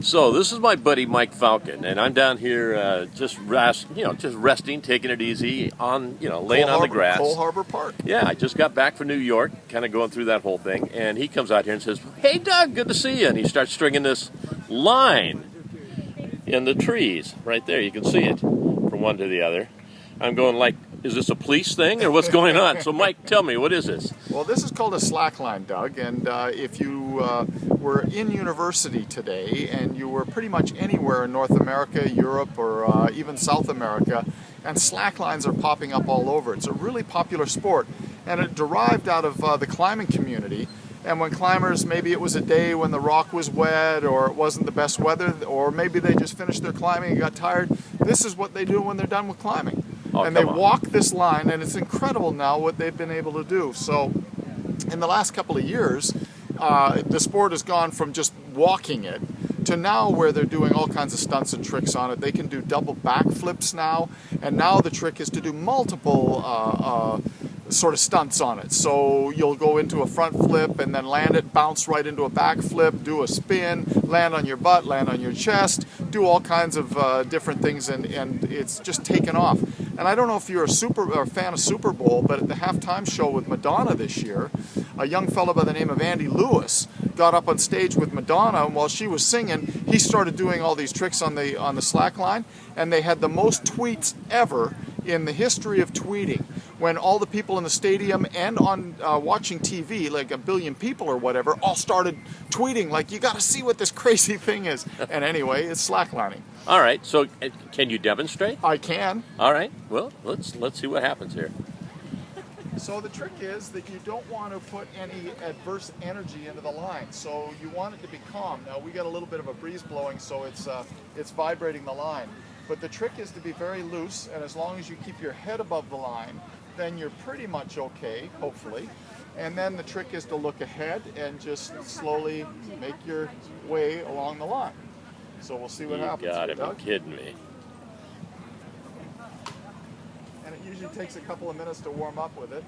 So this is my buddy Mike Falcon, and I'm down here just resting, taking it easy on, laying on the grass. Cole Harbor Park. Yeah, I just got back from New York, kind of going through that whole thing, and he comes out here and says, "Hey, Doug, good to see you." And he starts stringing this line in the trees right there. You can see it from one to the other. I'm going like, is this a police thing or what's going on? So Mike, tell me, what is this? Well, this is called a slack line, Doug, and if you were in university today and you were pretty much anywhere in North America, Europe, or even South America, and slack lines are popping up all over. It's a really popular sport, and it derived out of the climbing community. And when climbers, maybe it was a day when the rock was wet or it wasn't the best weather, or maybe they just finished their climbing and got tired, this is what they do when they're done with climbing. And they walk this line, and it's incredible now what they've been able to do. So in the last couple of years, the sport has gone from just walking it to now where they're doing all kinds of stunts and tricks on it. They can do double backflips now, and now the trick is to do multiple sort of stunts on it. So you'll go into a front flip and then land it, bounce right into a back flip, do a spin, land on your butt, land on your chest, do all kinds of different things, and it's just taken off. And I don't know if you're a fan of Super Bowl, but at the halftime show with Madonna this year, a young fellow by the name of Andy Lewis got up on stage with Madonna, and while she was singing, he started doing all these tricks on the slack line, and they had the most tweets ever in the history of tweeting, when all the people in the stadium and on watching TV, like 1 billion people or whatever, all started tweeting like, you got to see what this crazy thing is. And anyway, it's slacklining. All right, so can you demonstrate? I can. All right, well, let's see what happens here. So the trick is that you don't want to put any adverse energy into the line. So you want it to be calm. Now we got a little bit of a breeze blowing, so it's vibrating the line. But the trick is to be very loose, and as long as you keep your head above the line, then you're pretty much okay, hopefully. And then the trick is to look ahead and just slowly make your way along the line. So we'll see what happens. You gotta Doug. be kidding me. And it usually takes a couple of minutes to warm up with it.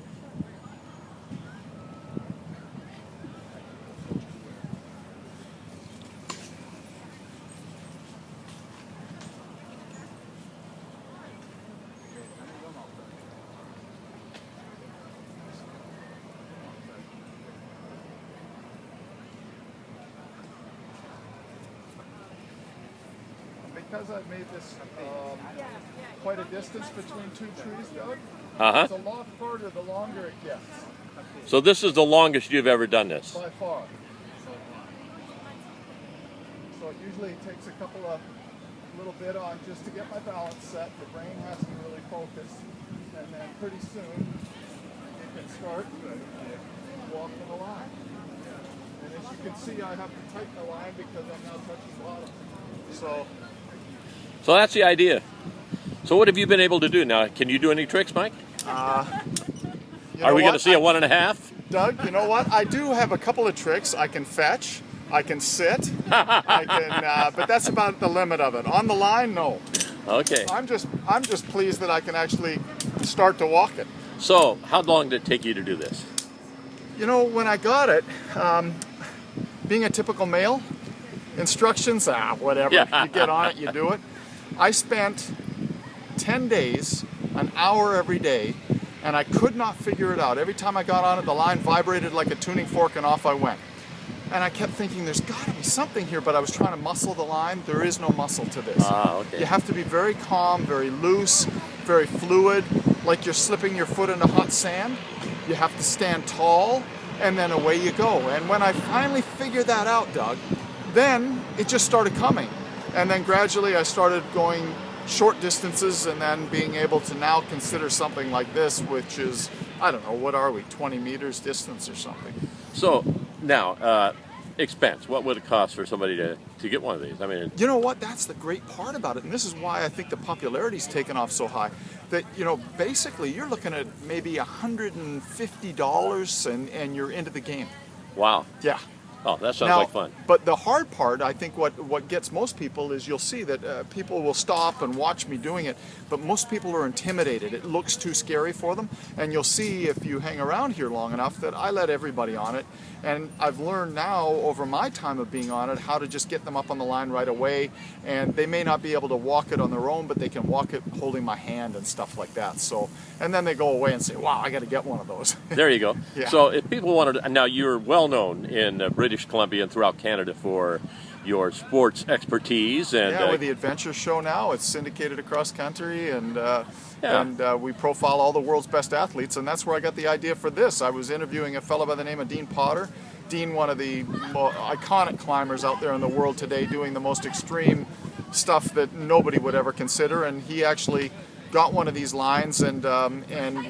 Because I've made this quite a distance between two trees, Doug, it's a lot farther the longer it gets. So this is the longest you've ever done this? By far. So it usually takes a little bit on just to get my balance set. The brain has to really focus, and then pretty soon you can start walking the line. And as you can see, I have to tighten the line because I'm now touching bottom. So that's the idea. So what have you been able to do now? Can you do any tricks, Mike? Are we going to see a 1.5? Doug, you know what? I do have a couple of tricks. I can fetch, I can sit, but that's about the limit of it. On the line, no. Okay. I'm just pleased that I can actually start to walk it. So how long did it take you to do this? You know, when I got it, being a typical male, instructions, whatever. Yeah. You get on it, you do it. I spent 10 days, an hour every day, and I could not figure it out. Every time I got on it, the line vibrated like a tuning fork, and off I went. And I kept thinking, there's got to be something here, but I was trying to muscle the line. There is no muscle to this. Okay. You have to be very calm, very loose, very fluid, like you're slipping your foot into hot sand. You have to stand tall, and then away you go. And when I finally figured that out, Doug, then it just started coming. And then gradually I started going short distances, and then being able to now consider something like this, which is, I don't know, what are we, 20 meters distance or something. So now, expense, what would it cost for somebody to get one of these? I mean, you know what, that's the great part about it, and this is why I think the popularity's taken off so high, that, basically you're looking at maybe $150 and you're into the game. wow. Yeah. Oh, that sounds Now, like fun. but the hard part, I think what gets most people is you'll see that people will stop and watch me doing it, but most people are intimidated. It looks too scary for them. And you'll see if you hang around here long enough that I let everybody on it. And I've learned now over my time of being on it how to just get them up on the line right away. And they may not be able to walk it on their own, but they can walk it holding my hand and stuff like that. So, and then they go away and say, wow, I got to get one of those. There you go. Yeah. So if people wanted to, now you're well known in British Columbia and throughout Canada for your sports expertise. And yeah, with the Adventure Show now, it's syndicated across country, and we profile all the world's best athletes, and that's where I got the idea for this. I was interviewing a fellow by the name of Dean Potter. Dean, one of the iconic climbers out there in the world today, doing the most extreme stuff that nobody would ever consider, and he actually got one of these lines and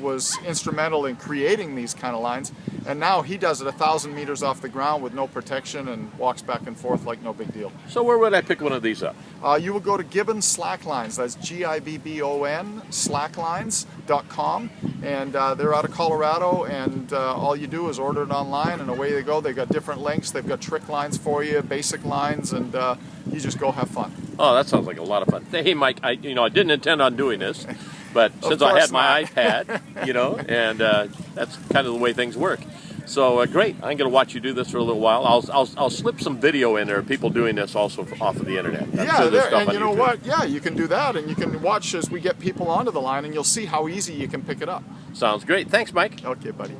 was instrumental in creating these kind of lines. And now he does it 1,000 meters off the ground with no protection and walks back and forth like no big deal. So where would I pick one of these up? You would go to Gibbon Slacklines. That's Gibbon slacklines.com, and they're out of Colorado. And all you do is order it online, and away they go. They've got different lengths. They've got trick lines for you, basic lines, and you just go have fun. Oh, that sounds like a lot of fun. Hey, Mike, I didn't intend on doing this, but since I had my iPad, and that's kind of the way things work. So great. I'm going to watch you do this for a little while. I'll slip some video in there of people doing this also off of the internet. And you know what? Yeah, you can do that, and you can watch as we get people onto the line, and you'll see how easy you can pick it up. Sounds great. Thanks, Mike. Okay, buddy.